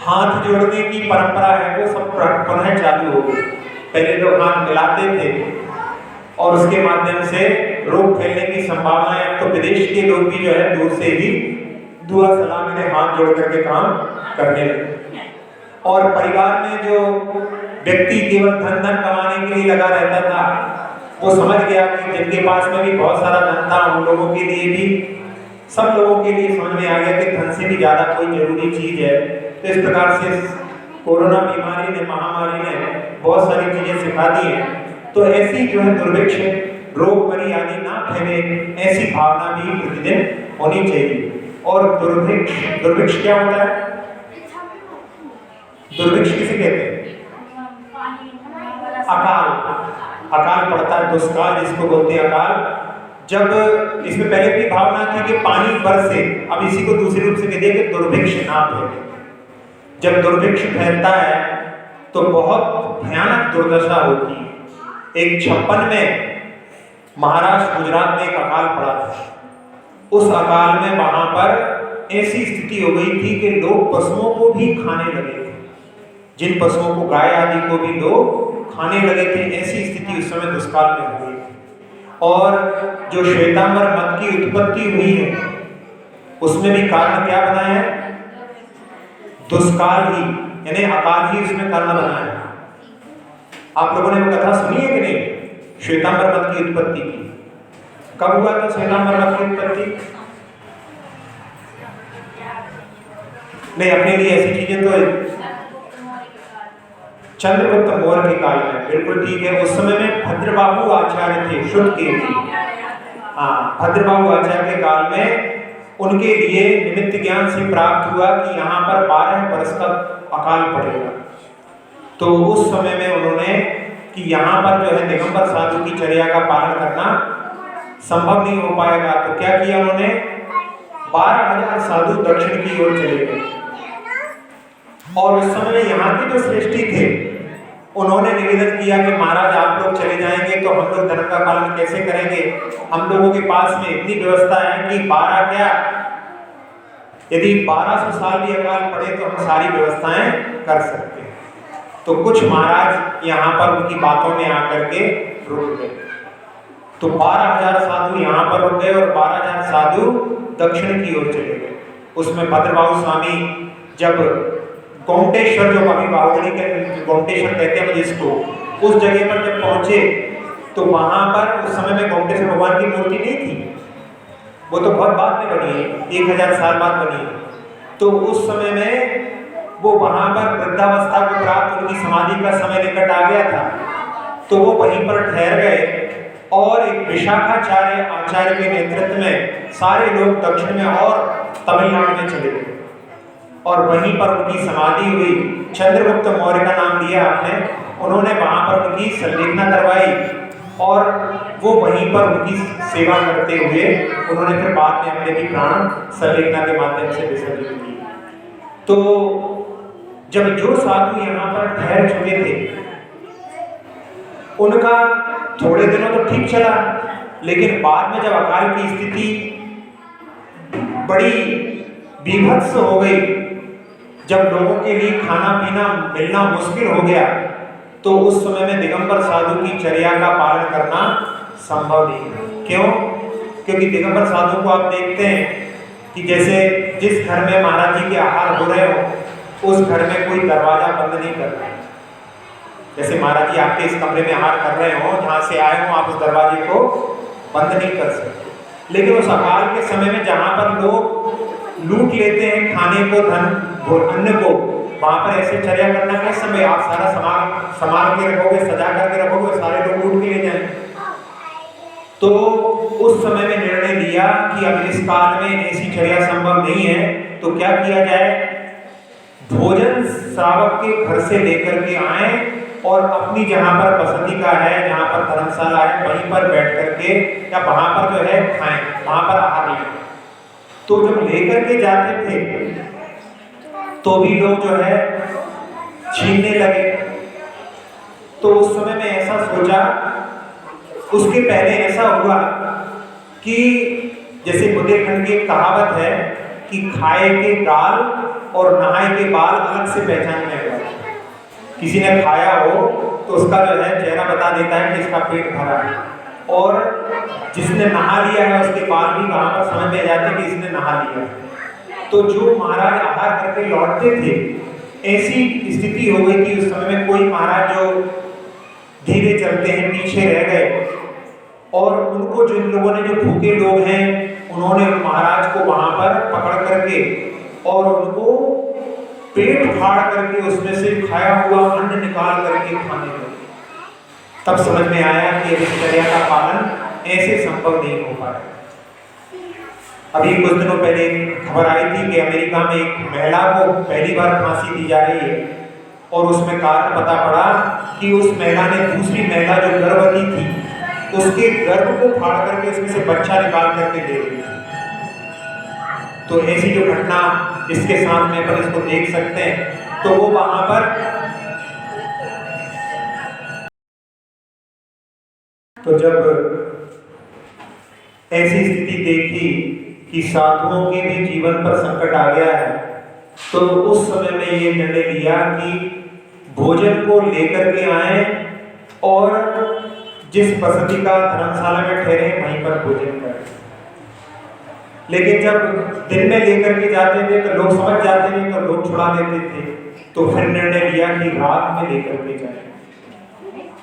हाथ जोड़ने की परंपरा है वो सब पुनः चालू हो गई। पहले लोग हाथ मिलाते थे और उसके माध्यम से रोग फैलने की संभावना है। तो विदेश के लोग भी जो है दूर से ही दुआ सलाम में हाथ जोड़ करके काम करने लगे। और परिवार में जो व्यक्ति केवल धन कमाने के लिए लगा रहता था, वो समझ गया कि जिनके पास में भी बहुत सारा धन था, उन लोगों के लिए भी, सब लोगों के लिए समझ में आ गया कि धन से भी ज्यादा कोई जरूरी चीज है। तो इस प्रकार से कोरोना बीमारी ने, महामारी ने बहुत सारी चीजें सिखा दी हैं। तो ऐसी जो है दुर्भिक्ष, रोग मरी आदि ना फैले, ऐसी भावना भी प्रतिदिन होनी चाहिए। और दुर्भिक्ष क्या होता है? दुर्भिक्ष किसे कहते हैं? अकाल पड़ता है, दुष्काल जिसको बोलते हैं अकाल। जब इसमें पहले की भावना थी कि पानी बरसे, अब इसी को दूसरे रूप से कह दिया कि दुर्भिक्ष ना फैले। जब दुर्भिक्ष फैलता है तो बहुत भयानक दुर्दशा होती है। एक 56 में महाराष्ट्र गुजरात में एक अकाल पड़ा था। उस अकाल में वहां पर ऐसी स्थिति हो गई थी कि लोग पशुओं को भी खाने लगे थे। जिन पशुओं को, गाय आदि को भी लोग खाने लगे थे, ऐसी स्थिति उस समय दुष्काल में हो गई थी। और जो श्वेतांबर मत की उत्पत्ति हुई है, उसमें भी कारण क्या बना है? दुष्काल ही, यानी अकाल ही उसमें कारण बना है। आप लोगों ने वो कथा सुनी है कि नहीं, श्वेतांबर मत की उत्पत्ति की? कब हुआ था श्वेतांबर मत की उत्पत्ति? नहीं, अपने लिए ऐसी चीजें तो चंद्रगुप्त मौर्य के काल में, बिल्कुल ठीक है। उस समय में भद्रबाहु आचार्य थे, शुद्ध के लिए। हाँ, भद्रबाहु आचार्य के काल में उनके लिए निमित्त ज्ञान से प्राप्त हुआ कि यहाँ पर 12 वर्ष का अकाल पड़ेगा। तो उस समय में उन्होंने कि यहाँ पर जो है दिगंबर साधु की चर्या का पालन करना संभव नहीं हो पाएगा, तो क्या किया उन्होंने, 12,000 साधु दक्षिण की ओर चले गए। और उस समय में यहाँ के जो श्रेष्ठी थे उन्होंने निवेदन किया कि महाराज आप लोग चले जाएंगे तो हम लोग धर्म का पालन कैसे करेंगे, हम लोगों के पास में इतनी व्यवस्था है कि 12 क्या, यदि 1200 साल भी अकाल पड़े तो हम सारी व्यवस्थाएं कर सकते हैं। तो कुछ महाराज यहाँ पर उनकी बातों में आकर के रुक गए। तो 12,000 साधु यहाँ पर रुक गए और 12,000 साधु दक्षिण की ओर चले गए। उसमें भद्रबाहु स्वामी जब गोमटेश्वर, जो अभी बाहुबली के गोमटेश्वर कहते हैं जिसको, उस जगह पर जब पहुंचे तो वहां पर उस समय में गोमटेश्वर भगवान की मूर्ति नहीं थी, वो तो बहुत बाद में बनी है, 1000 साल बाद बनी है। तो उस समय में वो वहां पर वृद्धावस्था को प्राप्त, उनकी समाधि का समय निकट आ गया था, तो वो वहीं पर ठहर गए और एक विशाखाचार्य आचार्य के नेतृत्व में सारे लोग दक्षिण में और तमिलनाडु में चले गए और वहीं पर उनकी समाधि हुई। चंद्रगुप्त मौर्य का नाम लिया आपने, उन्होंने वहां पर उनकी संलेखना करवाई और वो वहीं पर उनकी सेवा करते हुए उन्होंने फिर बाद में अपने भी प्राण संलेखना के माध्यम से विसर्जित किए। तो जब जो साधु यहाँ पर ठहर चुके थे उनका थोड़े दिनों तो ठीक चला, लेकिन बाद में जब अकाल की स्थिति बड़ी बीभत्स हो गई, जब लोगों के लिए खाना पीना मिलना मुश्किल हो गया, तो उस समय में दिगंबर साधु की चर्या का पालन करना संभव नहीं। क्यों? क्योंकि दिगंबर साधु को आप देखते हैं कि जैसे जिस घर में महाराज जी के आहार हो रहे हो उस घर में कोई दरवाजा बंद नहीं करता। जैसे महाराज जी आपके इस कमरे में आहार कर रहे हो, जहाँ से आए हो, आप उस दरवाजे को बंद नहीं कर सकते। लेकिन उस अकाल के समय में जहाँ पर लोग लूट लेते हैं खाने को, धन अन्न को, वहां पर ऐसे चर्या करना कैसे समय, आप सारा संभाल के रखोगे, सजा करके रखोगे, सारे लोग लूट के ले जाएंगे। तो उस समय में निर्णय लिया कि अब इस काल में ऐसी चर्या संभव नहीं है, तो क्या किया जाए, भोजन श्रावक के घर से लेकर के आए और अपनी जहां पर बसती का है, जहां पर धर्मशाला है, वहीं पर बैठ करके या वहां पर जो है खाएं, वहां पर आहार लें। तो जब लेकर के जाते थे तो भी लोग जो है छीनने लगे। तो उस समय में ऐसा सोचा, उसके पहले ऐसा हुआ कि जैसे बुंदेलखंड की एक कहावत है कि खाए के गाल और नहाए के बाल अलग से पहचानने लगा। किसी ने खाया हो तो उसका जो है चेहरा बता देता है कि इसका पेट भरा है, और जिसने नहा लिया है उसके बाल भी वहां पर समझ में जाते हैं कि इसने नहा लिया है। तो जो महाराज आहार करके लौटते थे, ऐसी स्थिति हो गई कि उस समय में कोई महाराज जो धीरे चलते हैं पीछे रह गए, और उनको जिन लोगों ने, जो भूखे लोग हैं, उन्होंने महाराज को वहां पर पकड़ करके और उनको पेट फाड़ करके उसमें से खाया हुआ अन्न निकाल करके खाने लगे। तब समझ में आया कि इस चर्या का पालन ऐसे संभव नहीं हो पाया। अभी कुछ दिनों पहले खबर आई थी कि अमेरिका में एक महिला को पहली बार फांसी दी जा रही है, और उसमें कारण पता पड़ा कि उस महिला ने दूसरी महिला जो गर्भवती थी उसके गर्भ को फाड़ करके उसमें से बच्चा निकाल करके ले ली। तो ऐसी जो घटना इसके साथ में अपन इसको देख सकते हैं। तो वो वहां पर तो जब ऐसी स्थिति देखी कि साधुओं के भी जीवन पर संकट आ गया है, तो उस समय में ये निर्णय लिया कि भोजन को लेकर के आए और जिस बसती का धर्मशाला में ठहरे वहीं पर भोजन करें। लेकिन जब दिन में लेकर के जाते थे तो लोग समझ जाते थे, तो लोग छुड़ा देते थे। तो फिर निर्णय लिया कि रात में लेकर के जाए,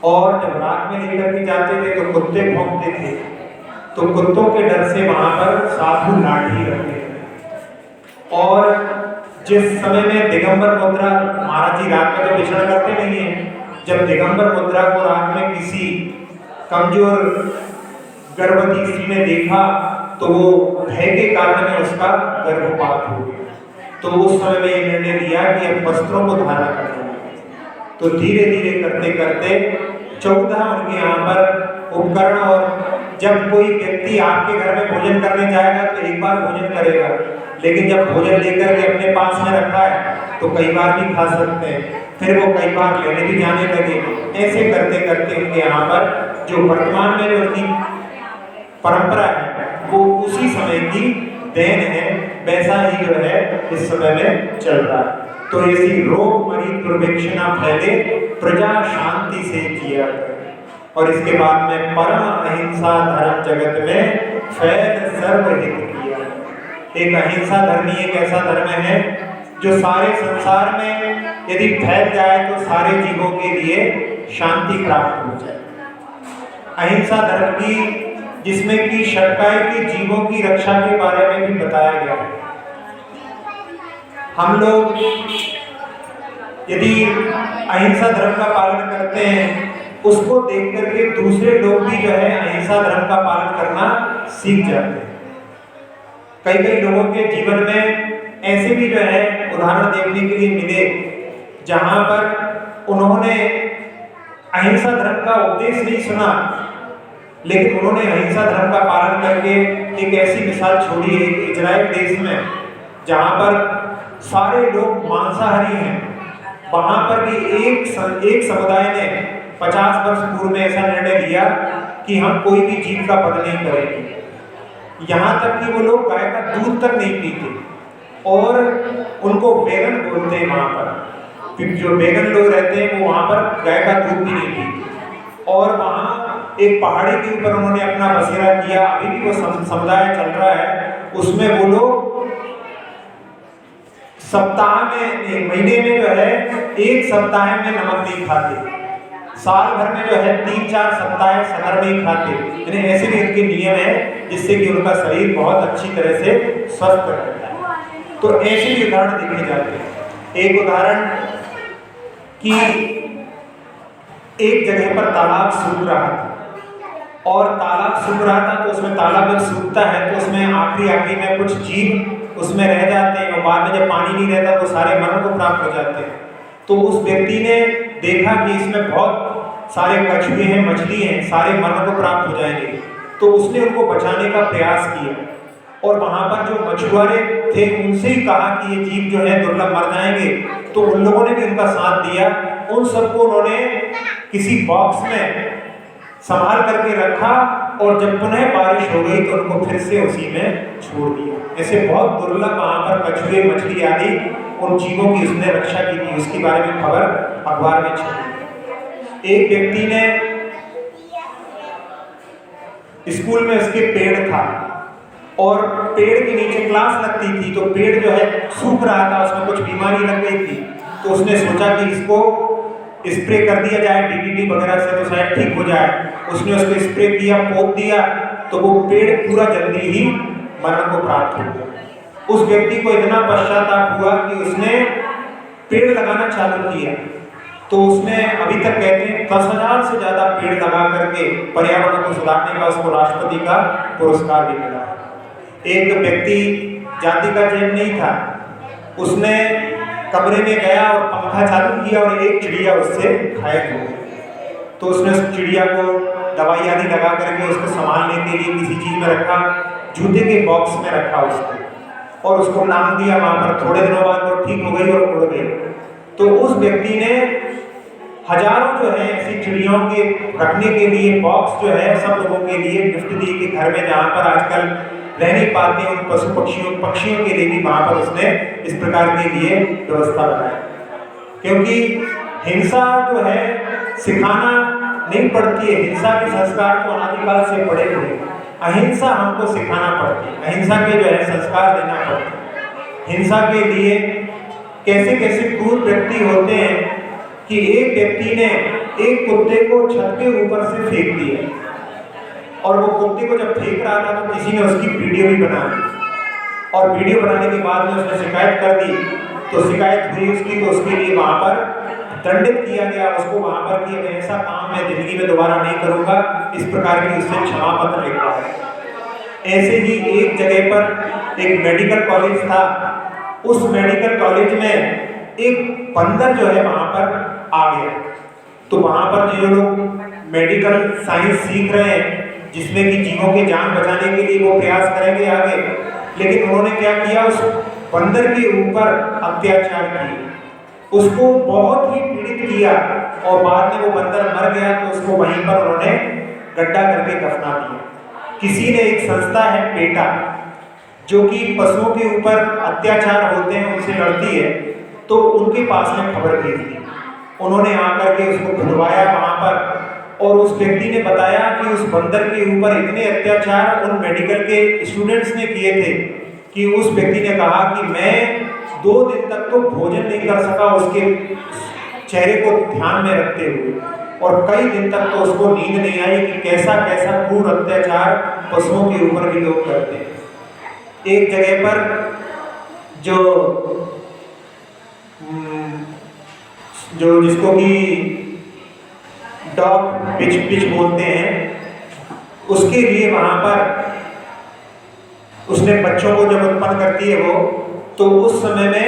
और जब रात में लेकर के जाते थे तो कुत्ते भौंकते थे, तो कुत्तों के डर से वहां पर साधु लाठी रखते थे। और जिस समय में दिगंबर मुद्रा, महाराज जी रात में तो विचरण करते नहीं है, जब दिगंबर मुद्रा को रात में किसी कमजोर गर्भवती स्त्री ने देखा तो वो भय के कारण में उसका गर्भपात हो गया। तो उस समय में ये निर्णय लिया कि अब वस्त्रों को धारण करना है। तो धीरे धीरे करते करते 14 उनके यहाँ पर उपकरण, और जब कोई व्यक्ति आपके घर में भोजन करने जाएगा तो एक बार भोजन करेगा, लेकिन जब भोजन लेकर के अपने पास में रखा है तो कई बार भी खा सकते हैं, फिर वो कई बार लेने भी जाने लगे। ऐसे करते करते उनके यहाँ पर जो वर्तमान में जो उनकी परंपरा है वो उसी समय की देन है, वैसा ही जो है इस समय में चल रहा है। तो ऐसी रोग मरी दुर्भिक्ष न फैले, प्रजा शांति से जिया करे। और इसके बाद में परम अहिंसा धर्म जगत में फैल सर्वहित किया। एक अहिंसा धर्म ही एक ऐसा धर्म है जो सारे संसार में यदि फैल जाए तो सारे जीवों के लिए शांति प्राप्त हो जाए। अहिंसा धर्म की जिसमें कि षटकाय के जीवों की रक्षा के बारे में भी बताया गया है। हम लोग यदि अहिंसा धर्म का पालन करते हैं, उसको देख करके दूसरे लोग भी जो है अहिंसा धर्म का पालन करना सीख जाते हैं। कई कई लोगों के जीवन में ऐसे भी जो है उदाहरण देखने के लिए मिले जहां पर उन्होंने अहिंसा धर्म का उपदेश नहीं सुना, लेकिन उन्होंने अहिंसा धर्म का पालन करके एक ऐसी मिसाल छोड़ी है इजराइल देश में, जहां पर सारे लोग मांसाहारी हैं। वहां पर भी एक समुदाय ने 50 वर्ष पूर्व में ऐसा निर्णय लिया कि हम कोई भी जीव का वध नहीं करेंगे। यहाँ तक कि वो लोग गाय का दूध तक नहीं पीते, और उनको वेगन बोलते हैं वहाँ पर। जो वेगन लोग रहते हैं वो वहाँ पर गाय का दूध भी नहीं पीते। और वहाँ एक पहाड़ी के ऊपर उन्होंने अपना बसेरा किया, अभी भी वो समुदाय चल रहा है। उसमें वो लोग सप्ताह में, एक महीने में जो है एक सप्ताह में नमक नहीं खाते, साल भर में जो है 3-4 सप्ताह शक्कर नहीं खाते। यानी ऐसे भी उनके नियम है जिससे कि उनका शरीर बहुत अच्छी तरह से स्वस्थ रहता है। तो ऐसे भी उदाहरण देखे जाते हैं। एक उदाहरण कि एक जगह पर तालाब सूख रहा था, और तालाब सूख रहा था तो उसमें तालाब जब सूखता है तो उसमें आखिरी में कुछ जीव उसमें रह जाते हैं, और बाद में जब पानी नहीं रहता तो सारे मरण को प्राप्त हो जाते हैं। तो उस व्यक्ति ने देखा कि इसमें बहुत सारे कछुए हैं, मछली हैं, सारे मरण को प्राप्त हो जाएंगे। तो उसने उनको बचाने का प्रयास किया, और वहां पर जो मछुआरे थे उनसे ही कहा कि ये जीव जो है दुर्लभ मर जाएंगे। तो उन लोगों ने भी उनका साथ दिया। उन सबको उन्होंने किसी बॉक्स में संभाल करके रखा, और जब पुनः बारिश हो गई तो उनको फिर से उसी में छोड़ दिया। ऐसे बहुत दुर्लभ वहां पर कछुए, मछली आदि उन जीवों की उसने रक्षा की थी। उसके बारे में खबर अखबार में छपी। एक व्यक्ति ने स्कूल में उसके पेड़ था, और पेड़ के नीचे क्लास लगती थी, तो पेड़ जो है सूख रहा था, उसमें कुछ बीमारी लग गई थी। तो उसने सोचा कि इसको स्प्रे कर दिया जाए डीडीटी वगैरह से, तो शायद ठीक हो जाए। उसने उसको स्प्रे किया, पोत दिया, तो वो पेड़ पूरा जल्दी ही मरण को प्राप्त हो गया। उस व्यक्ति को इतना पश्चाताप हुआ कि उसने पेड़ लगाना चालू किया। तो उसने अभी तक कहते हैं 10,000 से ज्यादा पेड़ लगा करके पर्यावरण को सुधारने का उसको राष्ट्रपति का पुरस्कार भी मिला। एक व्यक्ति जाति का जैन नहीं था, उसने कमरे में गया और पंखा चालू किया और एक चिड़िया उससे घायल हो गई। तो उसने उस चिड़िया को दवाई आदि लगा करके उसको संभालने के लिए किसी चीज में रखा, जूते के बॉक्स में रखा उसको, और उसको नाम दिया। वहां पर थोड़े दिनों बाद वो ठीक हो गई और उड़ गई। तो उस व्यक्ति ने हजारों जो है ऐसी चिड़ियों के रखने के लिए बॉक्स जो है सब लोगों के लिए गिफ्ट दिए कि घर में जहाँ पर आजकल रह नहीं पाते उन पशु पक्षियों के लिए भी वहां पर उसने इस प्रकार के लिए व्यवस्था बनाई। क्योंकि हिंसा जो है सिखाना नहीं पड़ती है, हिंसा के संस्कार तो अनादिकाल से पड़े हुए। अहिंसा हमको सिखाना पड़ती है, अहिंसा के जो है संस्कार देना पड़ता है। हिंसा के लिए कैसे कैसे क्रूर व्यक्ति होते हैं कि एक व्यक्ति ने एक कुत्ते को छत के ऊपर से फेंक दिया, और वो कुत्ते को जब फेंक रहा था तो किसी ने उसकी वीडियो भी बनाई, और वीडियो बनाने के बाद में उसने शिकायत कर दी। तो शिकायत हुई उसकी, तो उसके लिए वहां पर दंडित किया गया उसको वहां पर कि ऐसा काम मैं जिंदगी में दोबारा नहीं करूंगा, इस प्रकार की उसने क्षमा पत्र लिखा है। ऐसे ही एक जगह पर एक मेडिकल कॉलेज था, उस मेडिकल कॉलेज में एक बंदर जो है वहां पर आ गया। तो वहाँ पर जो लोग मेडिकल साइंस सीख रहे हैं, जिसमें कि जीवों की जान बचाने के लिए वो प्रयास करेंगे आगे, लेकिन उन्होंने क्या किया, उस बंदर के ऊपर अत्याचार किए, उसको बहुत ही पीड़ित किया और बाद में वो बंदर मर गया तो उसको वहीं पर उन्होंने गड्ढा करके दफना दिया। किसी ने, एक संस्था है पेटा, जो कि पशुओं के ऊपर अत्याचार होते हैं उनसे लड़ती है, तो उनके पास में खबर भेज दी। उन्होंने आकर के उसको खुदवाया वहाँ पर, और उस व्यक्ति ने बताया कि उस बंदर के ऊपर इतने अत्याचार उन मेडिकल के स्टूडेंट्स ने किए थे कि उस व्यक्ति ने कहा कि मैं 2 दिन तक तो भोजन नहीं कर सका उसके चेहरे को ध्यान में रखते हुए, और कई दिन तक तो उसको नींद नहीं आई कि कैसा कैसा क्रूर अत्याचार पशुओं के ऊपर भी लोग करते हैं। एक जगह पर जो जिसको कि डॉग पिच बोलते हैं, उसके लिए वहां पर उसने बच्चों को जब उत्पन्न करती है वो, तो उस समय में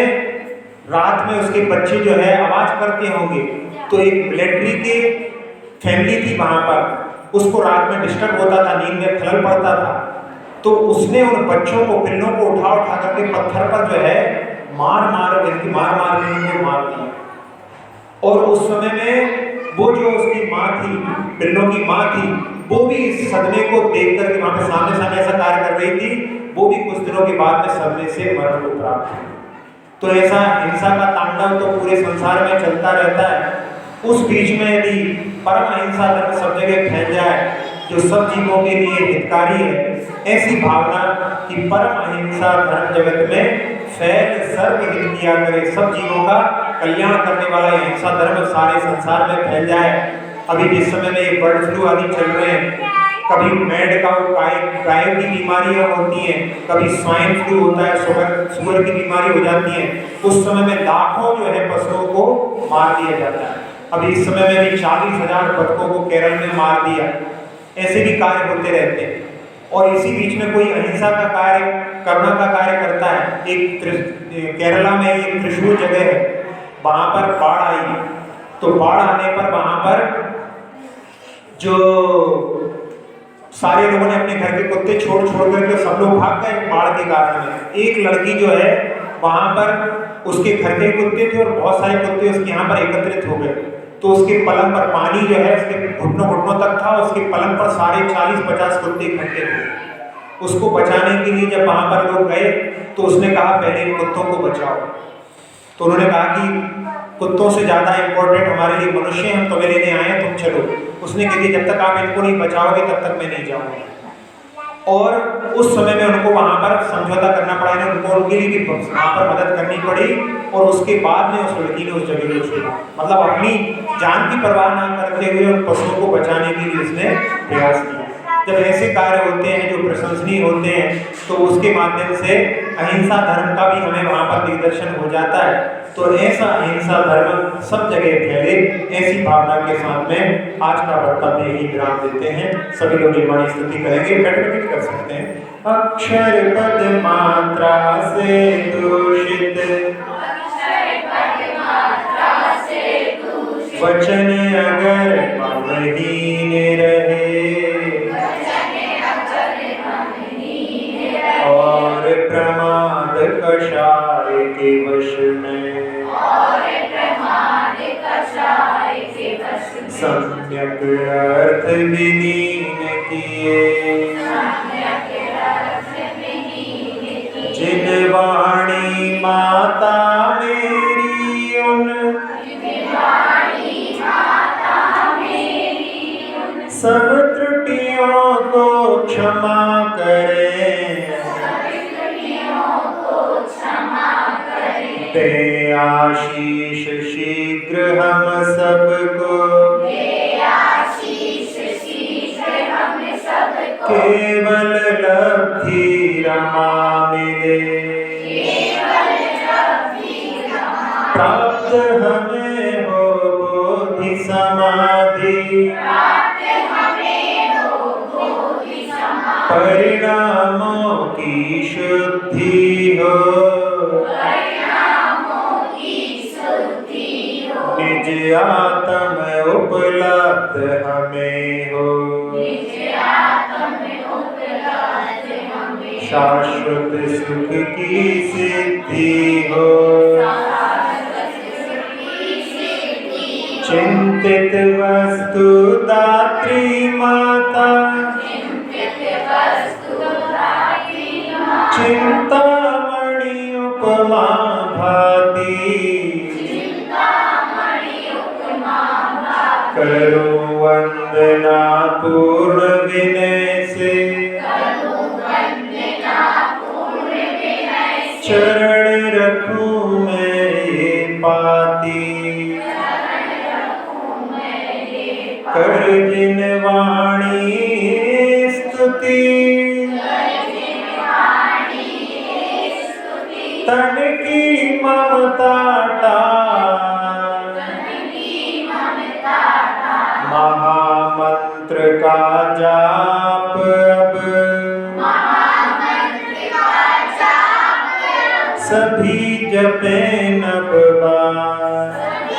रात में उसके बच्चे जो है आवाज करते होंगे, तो एक मिलिट्री के फैमिली थी वहां पर, उसको रात में डिस्टर्ब होता था, नींद में खलल पड़ता था, तो उसने उन बच्चों को, पिल्लों को उठा करके पत्थर पर जो है मार के मार दिया। और उस समय में वो जो उसकी माँ थी, पिल्लों की माँ थी, वो भी इस सदमे को देख करके वहां पे सामने ऐसा कार्य कर रही थी, वो भी कुछ दिनों के बाद में सदमे से मरण को प्राप्त हुई। तो ऐसा हिंसा का तांडव तो पूरे संसार में चलता रहता है। उस बीच में यदि परम अहिंसा धर्म सब जगह फैल जाए, जो सब जीवों के लिए हितकारी है, ऐसी भावना कि परम अहिंसा धर्म जगत में फैल सर्व हित किया करे, सब जीवों का कल्याण करने वाला अहिंसा धर्म सारे संसार में फैल जाए। अभी जिस समय में ये बर्ड फ्लू आदि चल रहे हैं, कभी मैड काउ गायों की बीमारियां होती हैं, कभी स्वाइन फ्लू होता है, शुगर की बीमारी हो जाती है, उस समय में लाखों जो है पशुओं को मार दिया जाता है। अभी इस समय में भी 40,000 बतखों को केरल में मार दिया। ऐसे भी कार्य होते रहते हैं, और इसी बीच में कोई अहिंसा का कार्य, करुणा का कार्य करता है। एक केरला में एक त्रिशूल जगह है, वहां पर बाढ़ आई, तो बाढ़ आने पर वहां पर जो सारे लोगों ने अपने घर के कुत्ते छोड़ करके सब लोग भाग गए बाढ़ के कारण में। एक लड़की जो है वहां पर, उसके घर के कुत्ते थे और बहुत सारे कुत्ते उसके यहाँ पर एकत्रित हो गए, तो उसके पलंग पर पानी जो है उसके घुटनों तक था, उसके पलंग पर सारे 40-50 कुत्ते इकट्ठे हुए। उसको बचाने के लिए जब वहां पर लोग गए, तो उसने कहा पहले इन कुत्तों को बचाओ। तो उन्होंने कहा कि कुत्तों से ज्यादा इंपॉर्टेंट हमारे लिए मनुष्य हैं, हम तुम्हें लेने आए हैं, तुम चलो। उसने कह दिया जब तक आप इनको नहीं बचाओगे तब तक मैं नहीं जाऊंगा। और उस समय में उनको वहां पर समझौता करना पड़ा, उनको उनके लिए भी वहां पर मदद करनी पड़ी, और उसके बाद में उस लड़की ने उस जगह को छोड़ा। मतलब अपनी जान की परवाह ना करते हुए उन पशुओं को बचाने के लिए उसने प्रयास किया। जब ऐसे कार्य होते हैं जो प्रशंसनीय होते हैं, तो उसके माध्यम से अहिंसा धर्म का भी हमें वहां पर दिग्दर्शन हो जाता है। तो ऐसा अहिंसा धर्म सब जगह फैले, ऐसी भावना के साथ में आज का वक्तव्य यही विराम देते हैं। सभी लोग निर्माणी स्तुति करेंगे, बैठ भी कर सकते हैं। अक्षर पद मात्रा से दूषित, वचन अगर ममहीन रहे, और प्रमाद कषाय के वश में, सम्यक अर्थ विलीन किए, जिन वाणी माता मेरी उन, सब त्रुटियों को क्षमा करे, दे आशीष शीघ्र हम सबको, केवल लब्धि रमा मिले, प्राप्त हमें हो बोधि समाधि, परिणामों की शुद्धि हो, निज आत्म उपलब्ध हमें हो, शाश्वत सुख की सिद्धि हो, चिंतित वस्तु दात्री माता, चिंतामणि उपमा भाती, करो वंदना पूर्ण विनय से, चरण रखूं मैं ये पाती, कर जिन वाणी स्तुति, तन की ममता टाल, महामंत्र का जाप अब सभी जपे नव बार,